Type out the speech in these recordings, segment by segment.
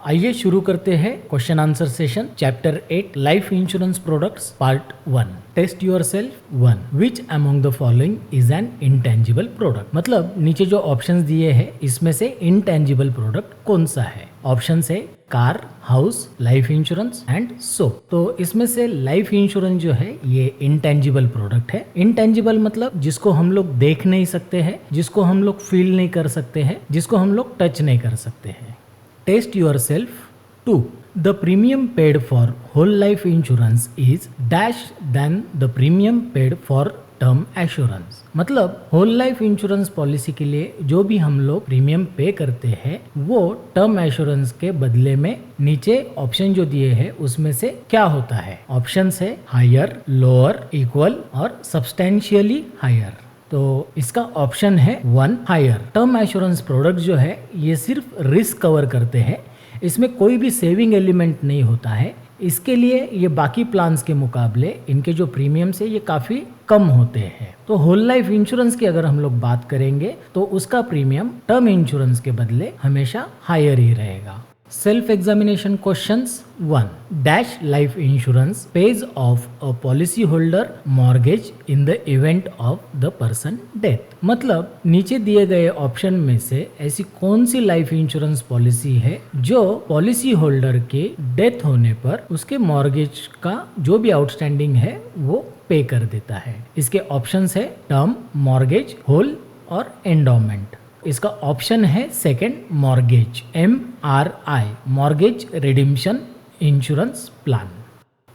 आइए शुरू करते हैं question answer session chapter 8 life insurance products part 1। Test yourself 1 which among the following is an intangible product. मतलब नीचे जो ऑप्शंस दिए हैं इसमें से इंटेंजिबल प्रोडक्ट कौन सा है। ऑप्शन है car, house, life insurance and soap. तो इसमें से लाइफ इंश्योरेंस जो है ये इंटेंजिबल प्रोडक्ट है। इंटेंजिबल मतलब जिसको हम लोग देख नहीं सकते हैं, जिसको हम लोग फील नहीं कर सकते हैं, जिसको हम लोग टच नहीं कर सकते हैं। Test yourself 2. The premium paid for whole life insurance is dash than the premium paid for term assurance. मतलब होल लाइफ इंश्योरेंस पॉलिसी के लिए जो भी हम लोग प्रीमियम पे करते हैं वो टर्म एश्योरेंस के बदले में नीचे ऑप्शन जो दिए हैं उसमें से क्या होता है। ऑप्शन है हायर, लोअर, इक्वल और सब्सटेंशियली हायर। तो इसका ऑप्शन है 1 हायर। टर्म एश्योरेंस प्रोडक्ट जो है ये सिर्फ रिस्क कवर करते हैं, इसमें कोई भी सेविंग एलिमेंट नहीं होता है। इसके लिए ये बाकी प्लान्स के मुकाबले इनके जो प्रीमियम्स है ये काफ़ी कम होते हैं। तो होल लाइफ इंश्योरेंस की अगर हम लोग बात करेंगे तो उसका प्रीमियम टर्म इंश्योरेंस के बदले हमेशा हायर ही रहेगा। Self examination questions 1 dash life insurance page of a policy holder mortgage in the event of the person death. मतलब नीचे दिए गए ऑप्शन में से ऐसी कौन सी लाइफ इंश्योरेंस पॉलिसी है जो पॉलिसी होल्डर के डेथ होने पर उसके मॉर्गेज का जो भी आउटस्टैंडिंग है वो पे कर देता है। इसके ऑप्शंस है टर्म, मॉर्गेज, होल और एंडोमेंट। इसका ऑप्शन है second mortgage, MRI, mortgage redemption insurance plan.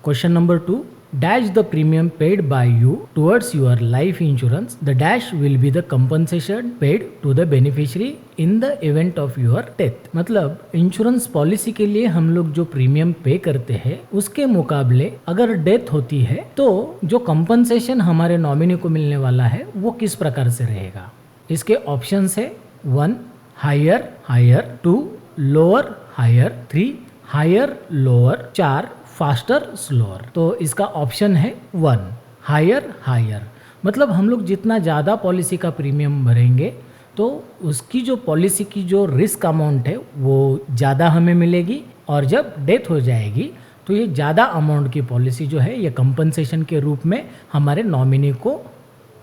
Question number 2 dash the premium paid by you towards your life insurance the dash will be the compensation paid to the beneficiary in the event of your death. मतलब insurance policy के लिए हम लोग जो premium पे करते हैं उसके मुकाबले अगर डेथ होती है तो जो कंपनसेशन हमारे नॉमिनी को मिलने वाला है वो किस प्रकार से रहेगा। इसके ऑप्शंस है 1 higher higher, 2 lower higher, 3 higher lower, 4 faster slower. तो इसका ऑप्शन है 1 हायर हायर। मतलब हम लोग जितना ज़्यादा पॉलिसी का प्रीमियम भरेंगे तो उसकी जो पॉलिसी की जो रिस्क अमाउंट है वो ज़्यादा हमें मिलेगी और जब डेथ हो जाएगी तो ये ज़्यादा अमाउंट की पॉलिसी जो है ये कंपनसेशन के रूप में हमारे नॉमिनी को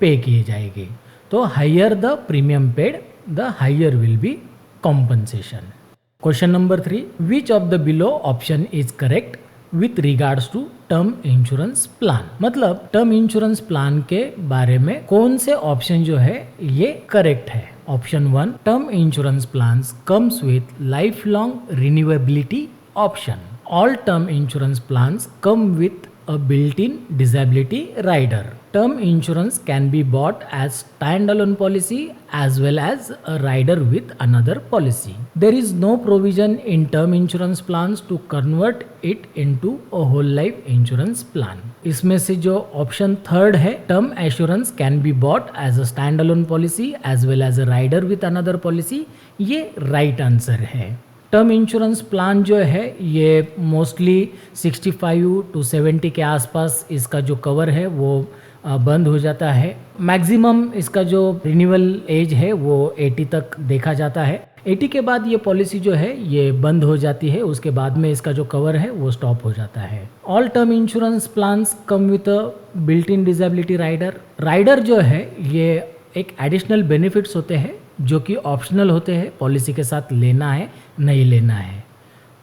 पे किए जाएगी। तो higher the premium paid the higher will be compensation. Question number 3 which of the below option is correct with regards to term insurance plan. मतलब टर्म इंश्योरेंस प्लान के बारे में कौन से ऑप्शन जो है ये करेक्ट है। Option 1 term insurance plans comes with lifelong renewability option. All term insurance plans come with a built-in disability rider. Term insurance can be bought as standalone policy as well as a rider with another policy. There is no provision in term insurance plans to convert it into a whole life insurance plan. इसमें से जो option 3 है term assurance can be bought as a standalone policy as well as a rider with another policy, ये right answer है। Term insurance plan जो है ये mostly 65 to 70 के आसपास इसका जो कवर है वो बंद हो जाता है। मैक्सिमम इसका जो रिन्यूअल एज है वो 80 तक देखा जाता है। 80 के बाद ये पॉलिसी जो है ये बंद हो जाती है, उसके बाद में इसका जो कवर है वो स्टॉप हो जाता है। All term insurance plans come with a built in disability rider. Rider जो है ये एक एडिशनल बेनिफिट्स होते हैं जो कि ऑप्शनल होते हैं, पॉलिसी के साथ लेना है नहीं लेना है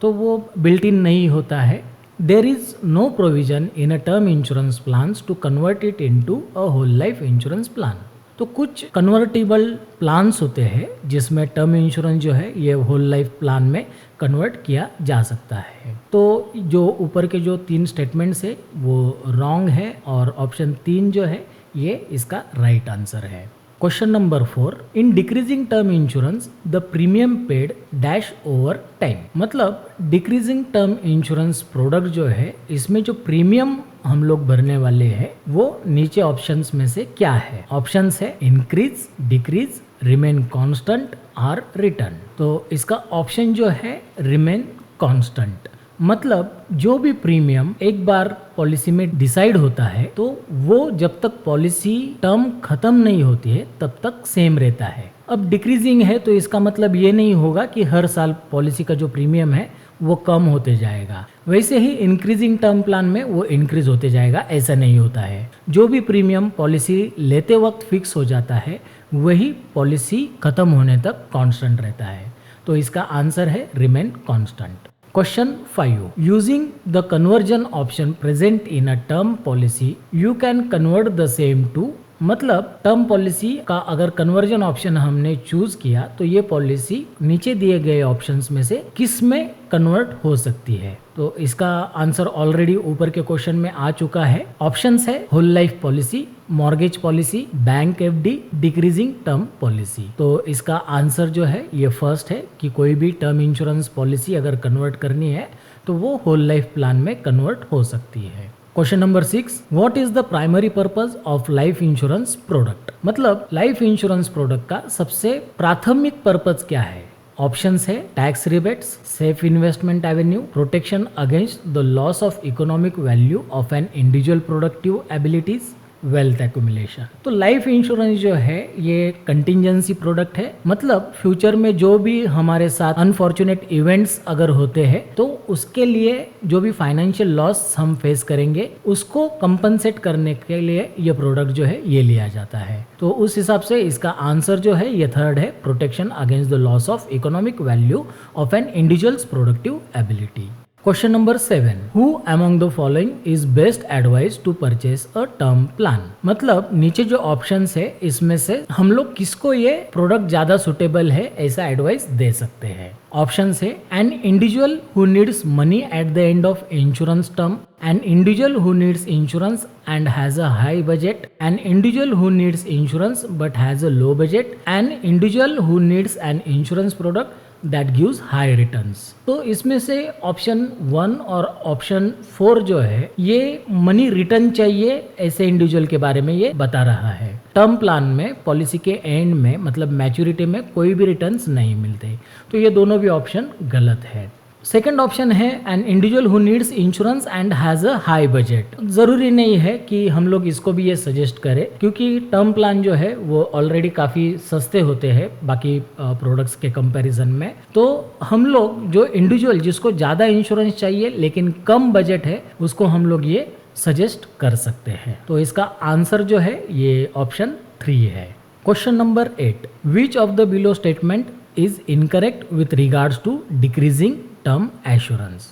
तो वो बिल्ट इन नहीं होता है। There is no provision in a term insurance plans to convert it into a whole life insurance plan. तो कुछ कन्वर्टेबल प्लान्स होते हैं जिसमें टर्म इंश्योरेंस जो है ये होल लाइफ प्लान में कन्वर्ट किया जा सकता है। तो जो ऊपर के जो 3 स्टेटमेंट्स है वो रॉन्ग है और ऑप्शन 3 जो है ये इसका राइट आंसर है। Question number 4 in decreasing term insurance the premium paid dash over time. मतलब डिक्रीजिंग टर्म इंश्योरेंस प्रोडक्ट जो है इसमें जो प्रीमियम हम लोग भरने वाले हैं वो नीचे ऑप्शंस में से क्या है। ऑप्शंस है इंक्रीज, डिक्रीज, रिमेन कांस्टेंट और रिटर्न। तो इसका ऑप्शन जो है रिमेन कांस्टेंट। मतलब जो भी प्रीमियम एक बार पॉलिसी में डिसाइड होता है तो वो जब तक पॉलिसी टर्म खत्म नहीं होती है तब तक सेम रहता है। अब डिक्रीजिंग है तो इसका मतलब ये नहीं होगा कि हर साल पॉलिसी का जो प्रीमियम है वो कम होते जाएगा। वैसे ही इंक्रीजिंग टर्म प्लान में वो इंक्रीज होते जाएगा, ऐसा नहीं होता है। जो भी प्रीमियम पॉलिसी लेते वक्त फिक्स हो जाता है वही पॉलिसी खत्म होने तक कांस्टेंट रहता है। तो इसका आंसर है remain constant. Question 5, using the conversion option present in a term policy you can convert the same to, मतलब टर्म पॉलिसी का अगर कन्वर्जन ऑप्शन हमने चूज किया तो ये पॉलिसी नीचे दिए गए ऑप्शंस में से किस में कन्वर्ट हो सकती है। तो इसका आंसर ऑलरेडी ऊपर के क्वेश्चन में आ चुका है। ऑप्शंस है whole life policy, mortgage policy, bank FD, decreasing term policy. तो इसका आंसर जो है ये फर्स्ट है कि कोई भी टर्म इंश्योरेंस पॉलिसी अगर कन्वर्ट करनी है तो वो होल लाइफ प्लान में कन्वर्ट हो सकती है। Question number 6, what is the primary purpose of life insurance product, मतलब लाइफ इंश्योरेंस प्रोडक्ट का सबसे प्राथमिक पर्पस क्या है। ऑप्शंस है tax rebates, safe investment Avenue, protection against the loss of economic value of an individual productive abilities, wealth accumulation. तो life insurance जो है ये कंटिजेंसी प्रोडक्ट है, मतलब फ्यूचर में जो भी हमारे साथ अनफॉर्चुनेट इवेंट्स अगर होते हैं तो उसके लिए जो भी फाइनेंशियल लॉस हम फेस करेंगे उसको कंपनसेट करने के लिए ये प्रोडक्ट जो है ये लिया जाता है। तो उस हिसाब से इसका आंसर जो है ये थर्ड है, protection against the loss of economic value of an individual's productive ability. Question number 7, who among the following is best advice to purchase a term plan, मतलब नीचे जो ऑप्शंस है इसमें से हम लोग किसको ये प्रोडक्ट ज्यादा सुटेबल है ऐसा एडवाइस दे सकते हैं। ऑप्शंस है an individual who needs money at the end of insurance term, an individual who needs insurance and has a high budget, an individual who needs insurance but has a low budget, an individual who needs an insurance product that gives high returns। तो इसमें से option 1 और option 4 जो है ये money return चाहिए ऐसे individual के बारे में ये बता रहा है। टर्म प्लान में पॉलिसी के एंड में मतलब मैच्योरिटी में कोई भी रिटर्न्स नहीं मिलते, तो ये दोनों भी ऑप्शन गलत है। सेकेंड ऑप्शन है an individual who needs insurance and has a high budget. जरूरी नहीं है कि हम लोग इसको भी ये सजेस्ट करें क्योंकि टर्म प्लान जो है वो ऑलरेडी काफ़ी सस्ते होते हैं बाकी प्रोडक्ट्स के कंपैरिजन में। तो हम लोग जो इंडिविजुअल जिसको ज़्यादा इंश्योरेंस चाहिए लेकिन कम बजट है उसको हम लोग ये सजेस्ट कर सकते हैं। तो इसका आंसर जो है ये ऑप्शन 3 है। Question number 8, which of the below statement is incorrect with regards to decreasing term assurance,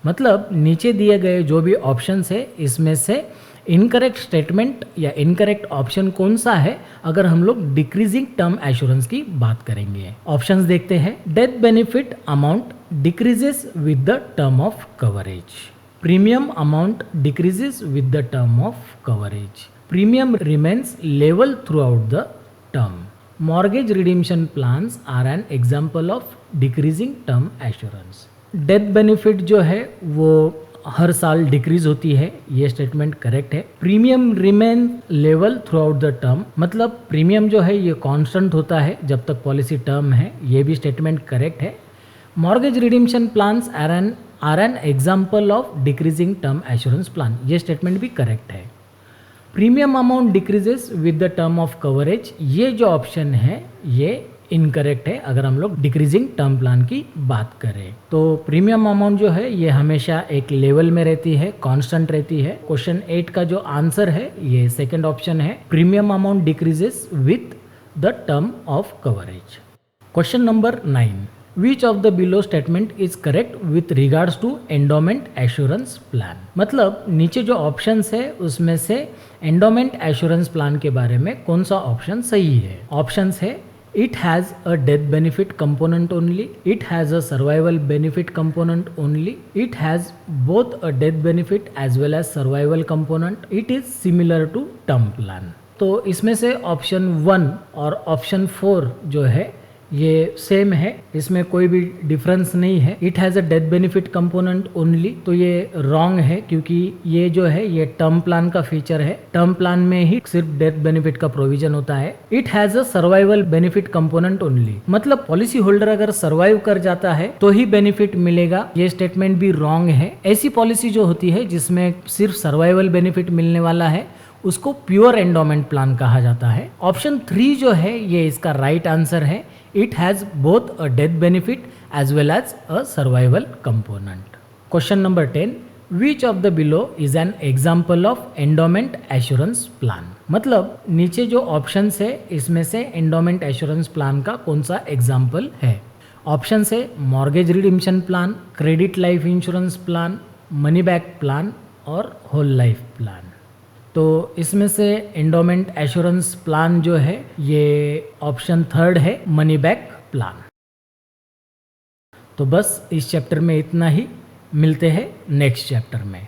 मतलब नीचे दिए गए जो भी ऑप्शंस है इसमें से इनकरेक्ट स्टेटमेंट या इनकरेक्ट ऑप्शन कौन सा है अगर हम लोग डिक्रीजिंग टर्म एश्योरेंस की बात करेंगे। ऑप्शंस देखते हैं। Death benefit amount decreases with the term of coverage, premium amount decreases with the term of coverage, premium remains level throughout the term, mortgage redemption plans are an example of decreasing term assurance. Death benefit जो है वो हर साल decrease होती है, ये statement correct है। Premium remain level throughout the term, मतलब प्रीमियम जो है ये कांस्टेंट होता है जब तक पॉलिसी टर्म है, ये भी स्टेटमेंट करेक्ट है। Mortgage redemption plans are an example of decreasing term assurance plan, ये स्टेटमेंट भी करेक्ट है। Premium amount decreases with the term of coverage, ये जो ऑप्शन है ये इनकरेक्ट है अगर हम लोग डिक्रीजिंग टर्म प्लान की बात करें। तो प्रीमियम अमाउंट जो है ये हमेशा एक लेवल में रहती है, कांस्टेंट रहती है। क्वेश्चन 8 का जो आंसर है ये सेकंड ऑप्शन है, premium amount decreases with the term of coverage. Question number 9, which of the below statement is correct with regards to endowment assurance plan, मतलब नीचे जो ऑप्शंस है उसमें से एंडोमेंट एश्योरेंस प्लान के बारे में कौन सा ऑप्शन सही है। ऑप्शंस है it has a death benefit component only, it has a survival benefit component only, it has both a death benefit as well as survival component, it is similar to term plan। तो इसमें से option 1 और option 4 जो है ये same है, इसमें कोई भी डिफरेंस नहीं है। It has a death benefit component only, तो ये रॉन्ग है क्योंकि ये जो है ये टर्म प्लान का फीचर है, टर्म प्लान में ही सिर्फ डेथ बेनिफिट का प्रोविजन होता है। It has a survival benefit component only, मतलब पॉलिसी होल्डर अगर सर्वाइव कर जाता है तो ही बेनिफिट मिलेगा, ये स्टेटमेंट भी रॉन्ग है। ऐसी पॉलिसी जो होती है जिसमें सिर्फ सर्वाइवल बेनिफिट मिलने वाला है उसको प्योर एंडोमेंट प्लान कहा जाता है। ऑप्शन 3 जो है ये इसका राइट आंसर है। It has both a death benefit as well as a survival component. Question number 10. Which of the below is an example of endowment assurance plan? मतलब नीचे जो ऑप्शंस है इसमें से एंडोमेंट एश्योरेंस प्लान का कौन सा एग्जाम्पल है? ऑप्शन है mortgage Redemption plan, credit life insurance plan, money back plan और होल लाइफ प्लान। तो इसमें से एंडोमेंट एश्योरेंस प्लान जो है ये ऑप्शन 3 है, मनी बैक प्लान। तो बस इस चैप्टर में इतना ही, मिलते हैं नेक्स्ट चैप्टर में।